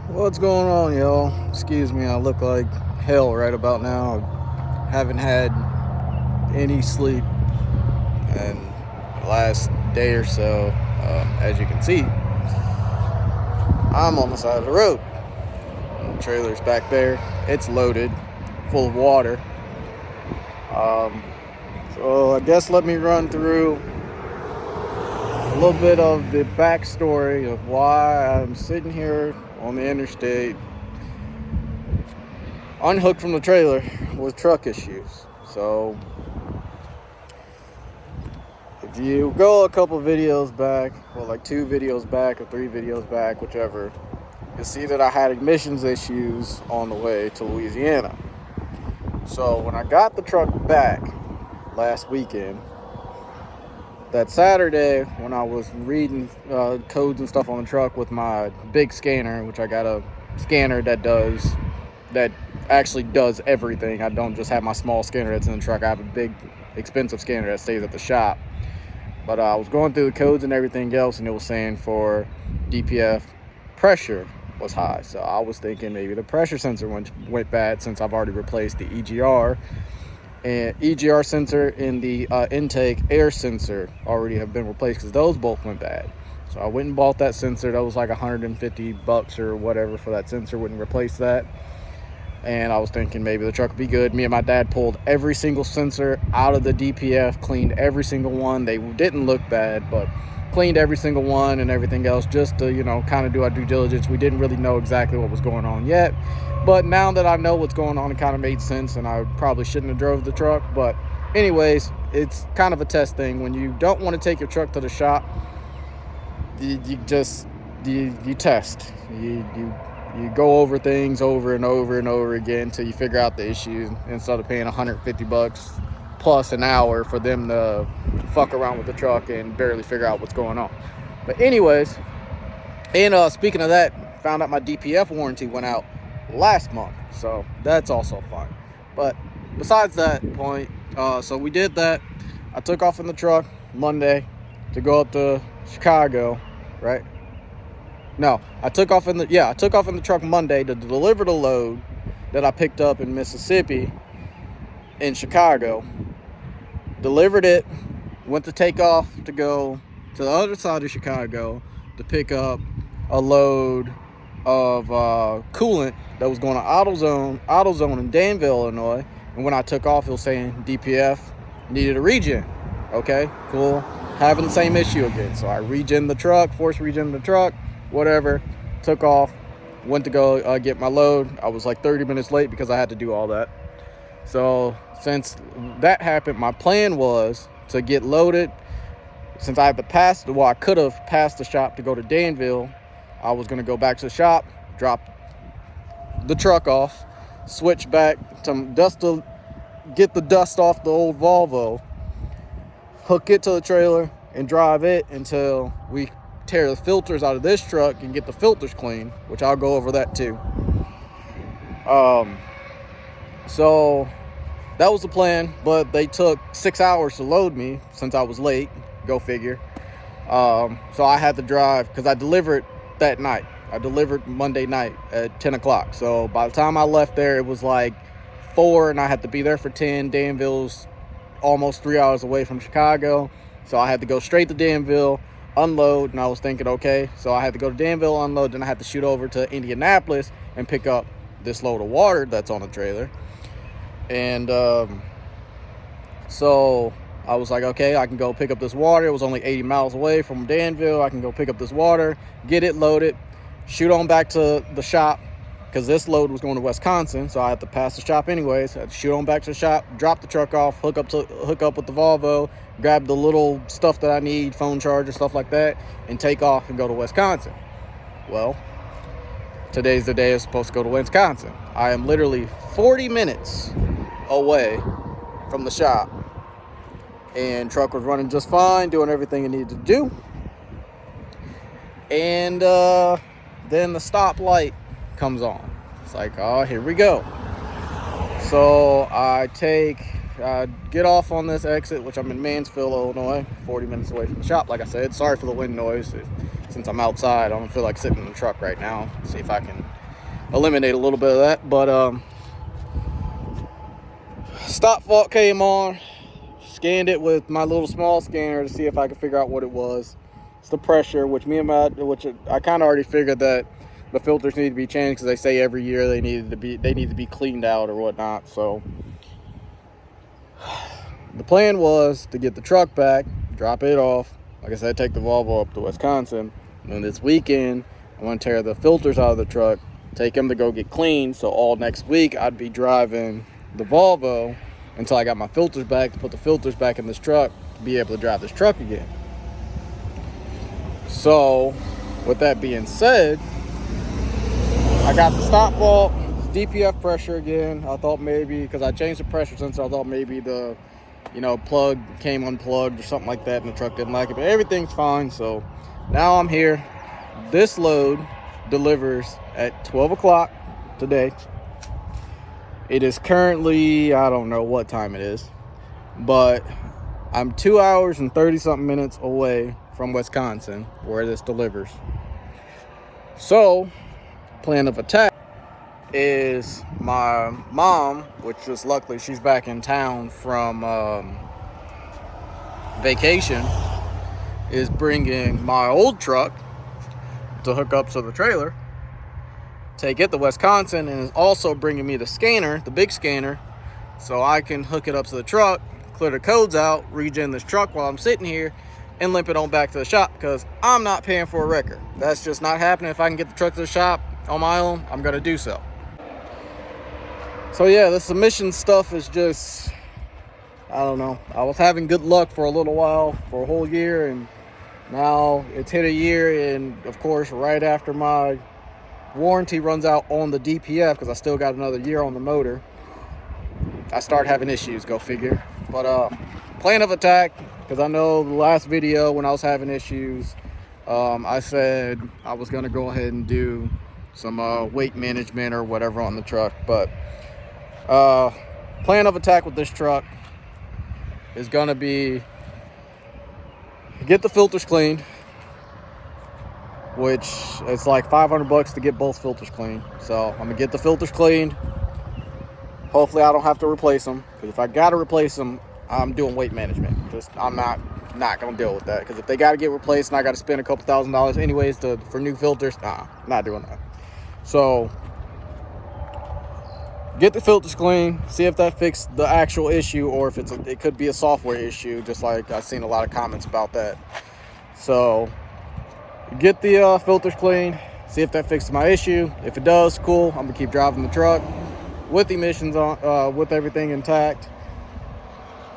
What's going on, y'all? Excuse me, I look like hell right about now. I haven't had any sleep in the last day or so. As you can see, I'm on the side of the road. The trailer's back there. It's loaded, full of water. Um, so I guess let me run through a little bit of the backstory of why I'm sitting here on the interstate unhooked from the trailer with truck issues. So if you go a couple videos back, well, like 2 videos back or 3 videos back, whichever, you'll see that I had emissions issues on the way to Louisiana. So when I got the truck back last weekend, that Saturday when I was reading codes and stuff on the truck with my big scanner, which I got a scanner that actually does everything. I don't just have my small scanner that's in the truck. I have a big expensive scanner that stays at the shop. But I was going through the codes and everything else, and it was saying for DPF pressure was high. So I was thinking maybe the pressure sensor went bad, since I've already replaced the EGR sensor and the intake air sensor already have been replaced, because those both went bad. So I went and bought that sensor. That was like $150 or whatever for that sensor. Wouldn't replace that. And I was thinking maybe the truck would be good. Me and my dad pulled every single sensor out of the DPF, cleaned every single one. They didn't look bad, but cleaned every single one and everything else, just to, kind of do our due diligence. We didn't really know exactly what was going on yet. But now that I know what's going on, it kind of made sense, and I probably shouldn't have drove the truck. But anyways, it's kind of a test thing. When you don't want to take your truck to the shop, you test. You go over things over and over and over again until you figure out the issues, instead of paying $150 plus an hour for them to fuck around with the truck and barely figure out what's going on. But anyways, and speaking of that, found out my DPF warranty went out last month, so that's also fun. But besides that point, so we did that. I took off in the truck Monday to go up to Chicago, right? No, I took off in the truck Monday to deliver the load that I picked up in Mississippi in Chicago. Delivered it, went to take off to go to the other side of Chicago to pick up a load of coolant that was going to AutoZone in Danville, Illinois. And when I took off, it was saying DPF needed a regen. Okay, cool. Having the same issue again. So I force regen the truck. Whatever, took off, went to go get my load. I was like 30 minutes late because I had to do all that. So since that happened, my plan was to get loaded. Since I could have passed the shop to go to Danville, I was going to go back to the shop, drop the truck off, switch back to get the dust off the old Volvo, hook it to the trailer, and drive it until we tear the filters out of this truck and get the filters clean, which I'll go over that too. So that was the plan, but they took 6 hours to load me since I was late. Go figure. So I had to drive, because I delivered that night. I delivered Monday night at 10 o'clock. So by the time I left there, it was like 4, and I had to be there for 10. Danville's almost 3 hours away from Chicago. So I had to go straight to Danville, unload, and I was thinking, okay, so I had to go to Danville, unload, then I had to shoot over to Indianapolis and pick up this load of water that's on the trailer. And so I was like, okay, I can go pick up this water. It was only 80 miles away from Danville. I can go pick up this water, get it loaded, shoot on back to the shop, because this load was going to Wisconsin, so I had to pass the shop anyways. I had to shoot on back to the shop, drop the truck off, hook up with the Volvo, grab the little stuff that I need, phone charger, stuff like that, and take off and go to Wisconsin. Well, today's the day I'm supposed to go to Wisconsin. I am literally 40 minutes away from the shop, and truck was running just fine, doing everything it needed to do. And then the stoplight comes on. It's like, oh, here we go. So I get off on this exit, which I'm in Mansfield, Illinois, 40 minutes away from the shop. Like I said, sorry for the wind noise. It since I'm outside. I don't feel like sitting in the truck right now. See if I can eliminate a little bit of that. But stop fault came on. Scanned it with my little small scanner to see if I could figure out what it was. It's the pressure, which I kind of already figured that the filters need to be changed, because they say every year they need to be cleaned out or whatnot. So the plan was to get the truck back, drop it off. Like I said, take the Volvo up to Wisconsin. And then this weekend, I want to tear the filters out of the truck, take them to go get cleaned. So all next week, I'd be driving the Volvo until I got my filters back, to put the filters back in this truck, to be able to drive this truck again. So with that being said, I got the stop fault, DPF pressure again. I thought maybe, because I changed the pressure sensor, I thought maybe the plug came unplugged or something like that, and the truck didn't like it, but everything's fine. So now I'm here. This load delivers at 12 o'clock today. It is currently, I don't know what time it is, but I'm 2 hours and 30 something minutes away from Wisconsin, where this delivers. So plan of attack is my mom, which just luckily she's back in town from vacation, is bringing my old truck to hook up to the trailer, take it to Wisconsin, and is also bringing me the scanner, the big scanner, so I can hook it up to the truck, clear the codes out, regen this truck while I'm sitting here, and limp it on back to the shop, because I'm not paying for a wrecker. That's just not happening. If I can get the truck to the shop on my own, I'm going to do so. So yeah, this emission stuff is just, I don't know. I was having good luck for a little while, for a whole year, and now it's hit a year, and of course, right after my warranty runs out on the DPF, because I still got another year on the motor, I start having issues, go figure. But plan of attack, because I know the last video when I was having issues, I said I was going to go ahead and do some weight management or whatever on the truck. But plan of attack with this truck is going to be get the filters cleaned, which it's like $500 to get both filters cleaned. So I'm gonna get the filters cleaned. Hopefully I don't have to replace them, because if I gotta replace them, I'm doing weight management. I'm not gonna deal with that, because if they gotta get replaced and I gotta spend a couple $1,000s anyways for new filters, not doing that. So get the filters clean, see if that fixed the actual issue, or if it could be a software issue, just like I've seen a lot of comments about that. So get the filters clean, see if that fixes my issue. If it does, cool. I'm gonna keep driving the truck with emissions on, with everything intact,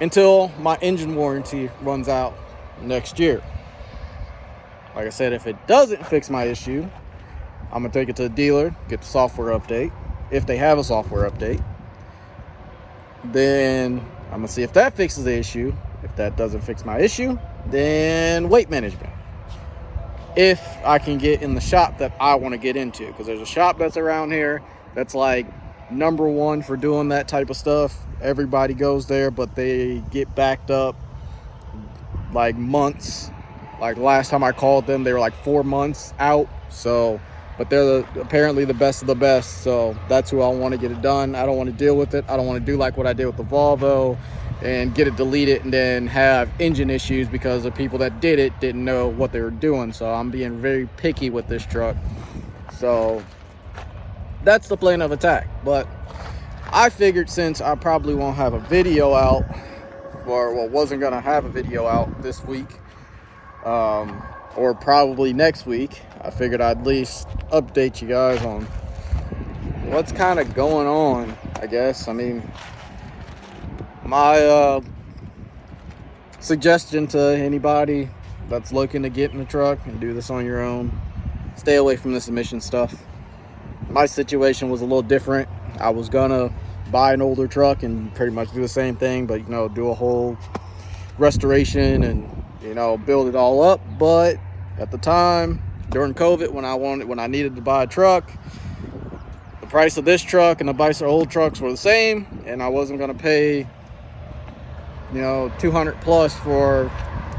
until my engine warranty runs out next year. Like I said, if it doesn't fix my issue, I'm gonna take it to the dealer, get the software update. If they have a software update, then I'm gonna see if that fixes the issue. If that doesn't fix my issue, then weight management. If I can get in the shop that I want to get into, because there's a shop that's around here that's like #1 for doing that type of stuff. Everybody goes there, but they get backed up like months. Like last time I called them, they were like 4 months out. So, but they're apparently the best of the best. So that's who I want to get it done. I don't want to deal with it. I don't want to do like what I did with the Volvo and get it deleted and then have engine issues because the people that did it didn't know what they were doing. So I'm being very picky with this truck. So that's the plan of attack. But I figured, since I probably won't have a video out, or well, wasn't gonna have a video out this week, or probably next week, I figured I'd at least update you guys on what's kind of going on, I guess. I mean, my suggestion to anybody that's looking to get in the truck and do this on your own, stay away from this emission stuff. My situation was a little different. I was gonna buy an older truck and pretty much do the same thing, but do a whole restoration and build it all up. But at the time during COVID, when I needed to buy a truck, the price of this truck and the price of old trucks were the same, and I wasn't gonna pay $200 plus for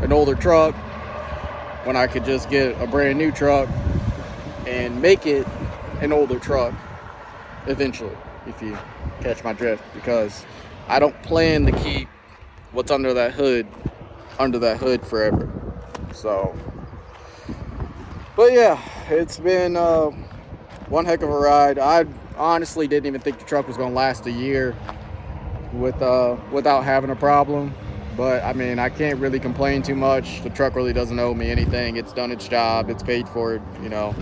an older truck when I could just get a brand new truck and make it an older truck eventually, if you catch my drift, because I don't plan to keep what's under that hood forever. So, but yeah, it's been one heck of a ride. I honestly didn't even think the truck was gonna last a year without having a problem. But I mean, I can't really complain too much. The truck really doesn't owe me anything. It's done its job. It's paid for it. You know,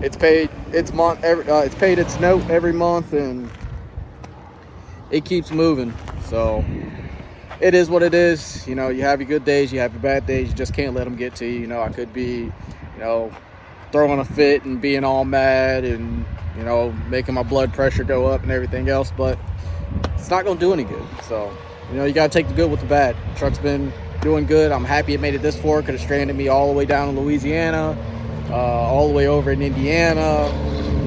it's paid its it's paid its note every month, and it keeps moving. So it is what it is. You know, you have your good days, you have your bad days. You just can't let them get to you. You know, I could be, you know, throwing a fit and being all mad and, you know, making my blood pressure go up and everything else, but it's not going to do any good. So, you know, you got to take the good with the bad. The truck's been doing good. I'm happy it made it this far. Could have stranded me all the way down in Louisiana, all the way over in Indiana,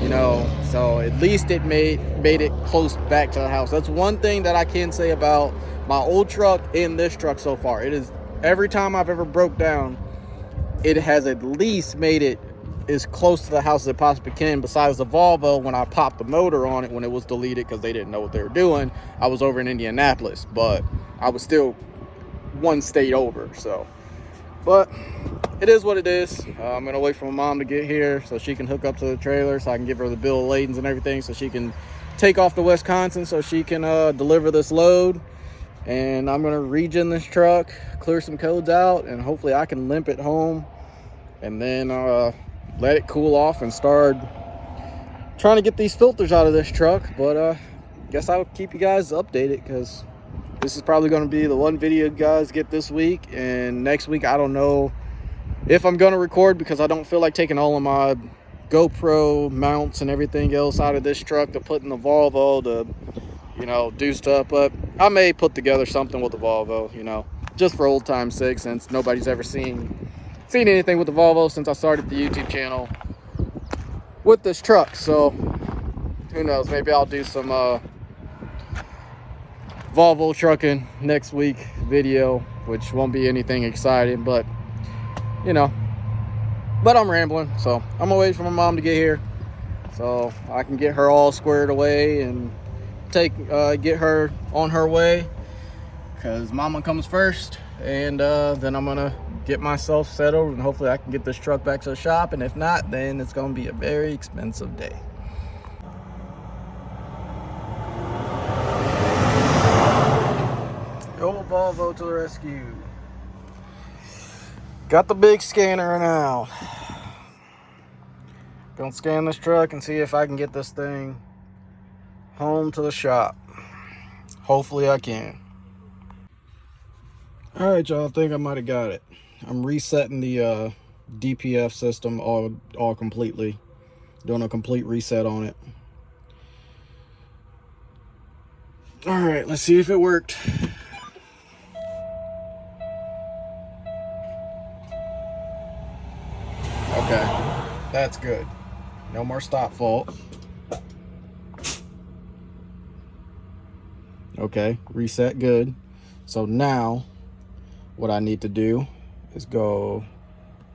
you know. So at least it made it close back to the house. That's one thing that I can say about my old truck and this truck so far. It is, every time I've ever broke down, it has at least made it as close to the house as it possibly can. Besides the Volvo, when I popped the motor on it when it was deleted because they didn't know what they were doing, I was over in Indianapolis, but I was still one state over. So, but it is what it is. I'm gonna wait for my mom to get here so she can hook up to the trailer, so I can give her the bill of ladings and everything, so she can take off to Wisconsin, so she can deliver this load. And I'm gonna regen this truck, clear some codes out, and hopefully I can limp it home, and then let it cool off and start trying to get these filters out of this truck. But guess I'll keep you guys updated, because this is probably going to be the one video you guys get this week. And next week, I don't know if I'm going to record, because I don't feel like taking all of my GoPro mounts and everything else out of this truck to put in the Volvo to, you know, do stuff. But I may put together something with the Volvo, you know, just for old time's sake, since nobody's ever seen anything with the Volvo since I started the YouTube channel with this truck. So who knows, maybe I'll do some Volvo trucking next week video, which won't be anything exciting, but you know. But I'm rambling, so I'm gonna wait for my mom to get here so I can get her all squared away and get her on her way, because mama comes first. And then I'm gonna get myself settled, and hopefully I can get this truck back to the shop. And if not, then it's gonna be a very expensive day. The old Volvo to the rescue. Got the big scanner now. Gonna scan this truck and see if I can get this thing home to the shop. Hopefully I can. All right, y'all, I think I might have got it. I'm resetting the DPF system all completely. Doing a complete reset on it. All right, let's see if it worked. Okay, that's good. No more stop fault. Okay, reset good. So now what I need to do is go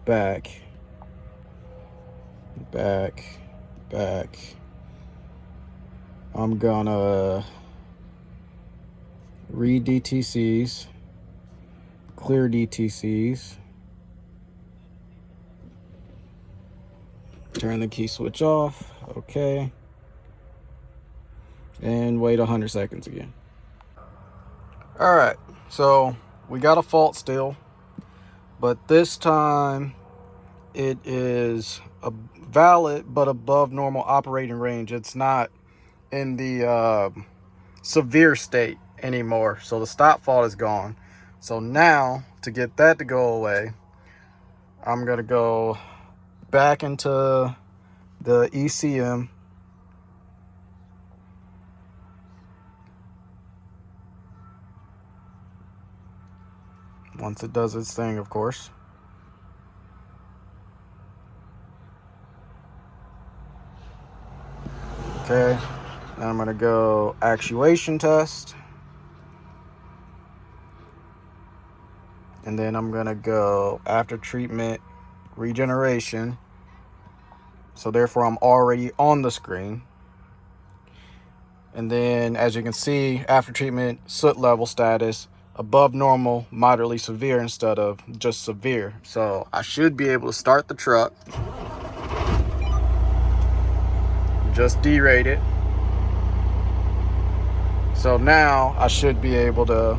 back. I'm gonna read DTCs, clear DTCs, turn the key switch off, okay, and wait 100 seconds again. All right, so we got a fault still, but this time it is a valid but above normal operating range. It's not in the severe state anymore, so the stop fault is gone. So now, to get that to go away, I'm gonna go back into the ECM. Once it does its thing, of course. Okay, then I'm gonna go actuation test. And then I'm gonna go after treatment regeneration. So therefore I'm already on the screen. And then as you can see, after treatment, soot level status, above normal, moderately severe instead of just severe. So I should be able to start the truck. Just derate it. So now I should be able to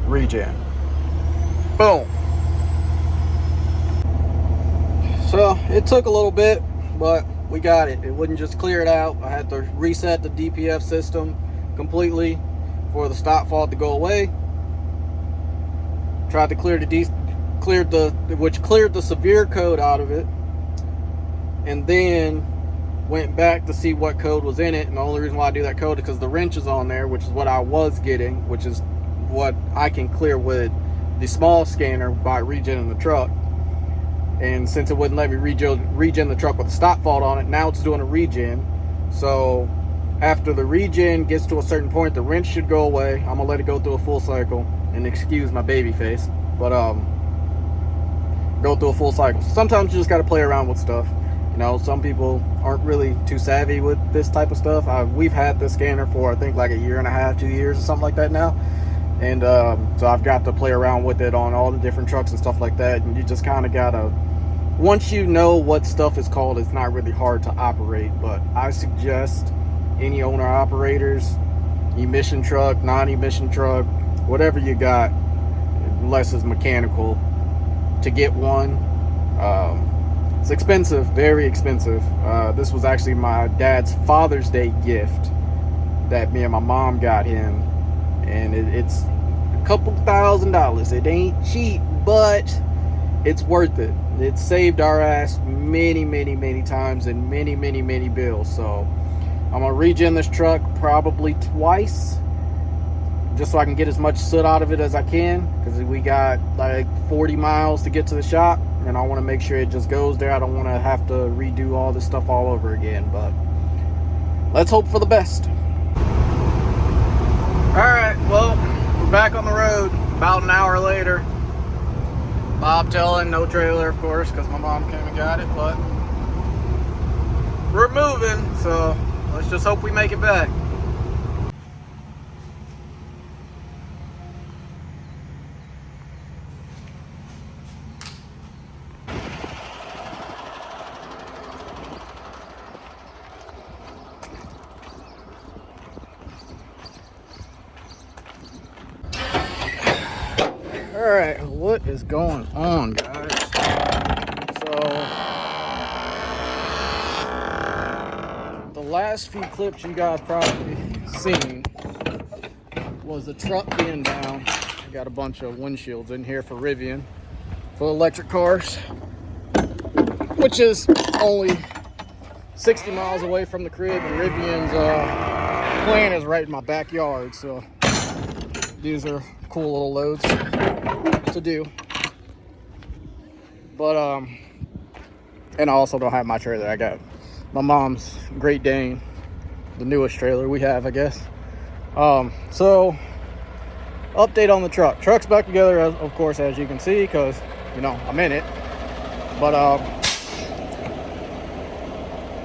regen. Boom. So it took a little bit, but we got it. It wouldn't just clear it out. I had to reset the DPF system completely for the stop fault to go away. Tried to clear which cleared the severe code out of it, and then went back to see what code was in it. And the only reason why I do that code is because the wrench is on there, which is what I was getting, which is what I can clear with the small scanner by regenning the truck. And since it wouldn't let me regen the truck with a stop fault on it, now it's doing a regen. So after the regen gets to a certain point, the wrench should go away. I'm gonna let it go through a full cycle, and excuse my baby face, but go through a full cycle. Sometimes you just got to play around with stuff. You know, some people aren't really too savvy with this type of stuff. We've had this scanner for I think like a year and a half, 2 years or something like that now. And so I've got to play around with it on all the different trucks and stuff like that. And you just kind of gotta, once you know what stuff is called, it's not really hard to operate. But I suggest any owner operators, emission truck, non-emission truck, whatever you got, unless it's mechanical, to get one. It's expensive, very expensive. This was actually my dad's Father's Day gift that me and my mom got him, and it's a couple $1,000s. It ain't cheap, but it's worth it. It saved our ass many, many, many times and many, many, many bills. So I'm gonna regen this truck probably twice, just so I can get as much soot out of it as I can, because we got like 40 miles to get to the shop, and I want to make sure it just goes there. I don't want to have to redo all this stuff all over again, but let's hope for the best. All right, well, we're back on the road about an hour later. Bobtailing, no trailer, of course, because my mom came and got it, but we're moving, so let's just hope we make it back. All right, what is going on, guys? So the last few clips you guys probably seen was the truck being down. I got a bunch of windshields in here for Rivian, for electric cars, which is only 60 miles away from the crib, and Rivian's plant is right in my backyard, so these are cool little loads to do. But and I also don't have my trailer. I got my mom's Great Dane, the newest trailer we have, I guess. So update on the truck. Truck's back together, of course, as you can see, because you know I'm in it. But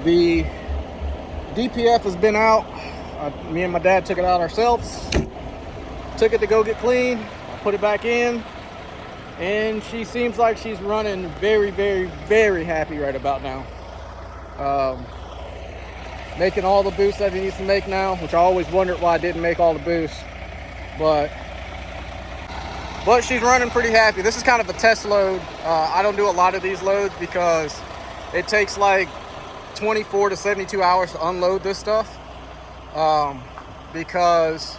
the DPF has been out. Me and my dad took it out ourselves. Took it to go get clean, put it back in, and she seems like she's running very, very, very happy right about now. Making all the boosts that he needs to make now, which I always wondered why I didn't make all the boosts, but she's running pretty happy. This is kind of a test load. I don't do a lot of these loads because it takes like 24 to 72 hours to unload this stuff, because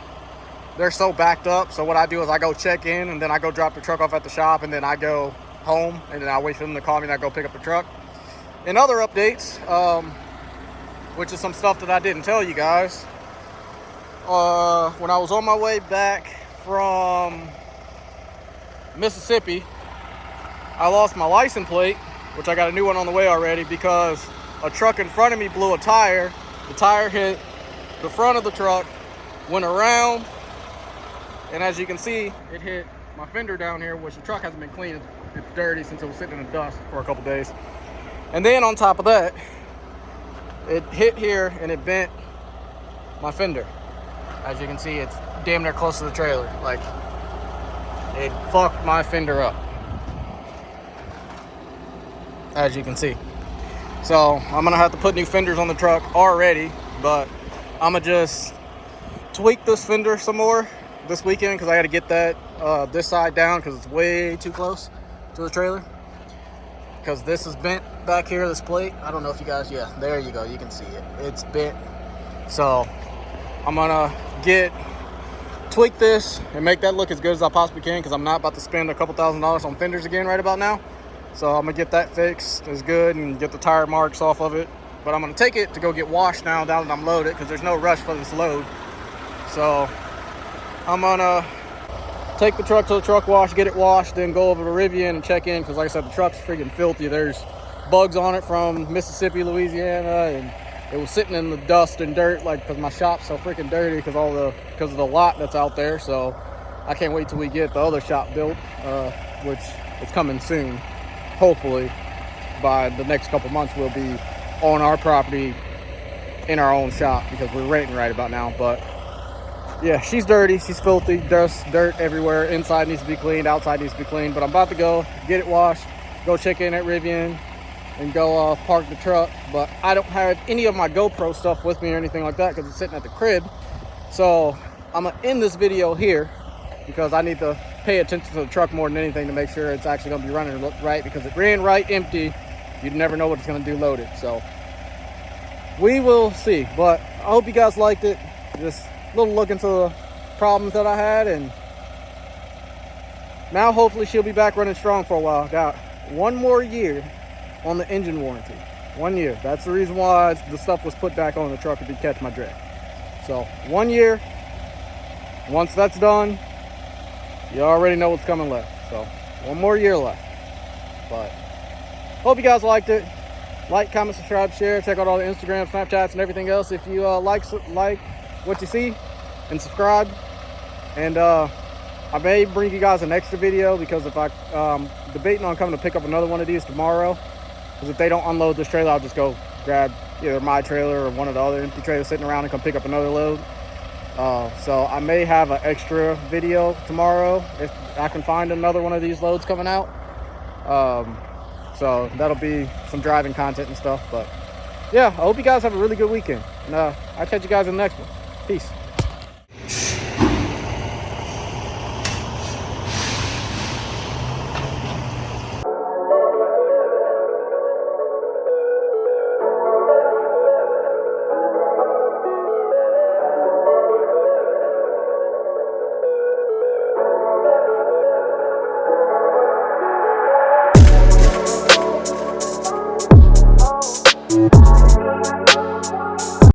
they're so backed up. So what I do is I go check in, and then I go drop the truck off at the shop, and then I go home, and then I wait for them to call me, and I go pick up the truck. And other updates, which is some stuff that I didn't tell you guys. When I was on my way back from Mississippi, I lost my license plate, which I got a new one on the way already, because a truck in front of me blew a tire. The tire hit the front of the truck, went around, and as you can see, it hit my fender down here, which the truck hasn't been cleaned. It's dirty since it was sitting in the dust for a couple days. And then on top of that, it hit here and it bent my fender. As you can see, it's damn near close to the trailer. Like, it fucked my fender up, as you can see. So I'm gonna have to put new fenders on the truck already, but I'm gonna just tweak this fender some more this weekend because I got to get that this side down because it's way too close to the trailer. Because this is bent back here, this plate. I don't know if you guys, yeah, there you go, you can see it. It's bent. So I'm gonna tweak this and make that look as good as I possibly can because I'm not about to spend a couple $1,000s on fenders again right about now. So I'm gonna get that fixed as good and get the tire marks off of it. But I'm gonna take it to go get washed now that I'm loaded because there's no rush for this load. So I'm gonna take the truck to the truck wash, get it washed, then go over to Rivian and check in because like I said, the truck's freaking filthy. There's bugs on it from Mississippi, Louisiana, and it was sitting in the dust and dirt, like, because my shop's so freaking dirty because of the lot that's out there. So I can't wait till we get the other shop built, which is coming soon. Hopefully by the next couple months we'll be on our property in our own shop because we're renting right about now. But yeah, she's dirty, she's filthy, dust, dirt everywhere. Inside needs to be cleaned, outside needs to be cleaned. But I'm about to go get it washed, go check in at Rivian, and go park the truck. But I don't have any of my GoPro stuff with me or anything like that because it's sitting at the crib. So I'm gonna end this video here because I need to pay attention to the truck more than anything to make sure it's actually gonna be running right, because it ran right empty. You'd never know what it's gonna do loaded. So we will see. But I hope you guys liked it. Just a little look into the problems that I had, and now hopefully she'll be back running strong for a while. Got one more year on the engine warranty. 1 year. That's the reason why the stuff was put back on the truck, if you catch my drift. So 1 year. Once that's done, you already know what's coming left. So 1 more year left. But hope you guys liked it. Like, comment, subscribe, share. Check out all the Instagram, Snapchats, and everything else if you like what you see, and subscribe. And I may bring you guys an extra video because if I debating on coming to pick up another one of these tomorrow, because if they don't unload this trailer, I'll just go grab either my trailer or one of the other empty trailers sitting around and come pick up another load. So I may have an extra video tomorrow if I can find another one of these loads coming out. So that'll be some driving content and stuff. But yeah, I hope you guys have a really good weekend. And I'll catch you guys in the next one. Peace.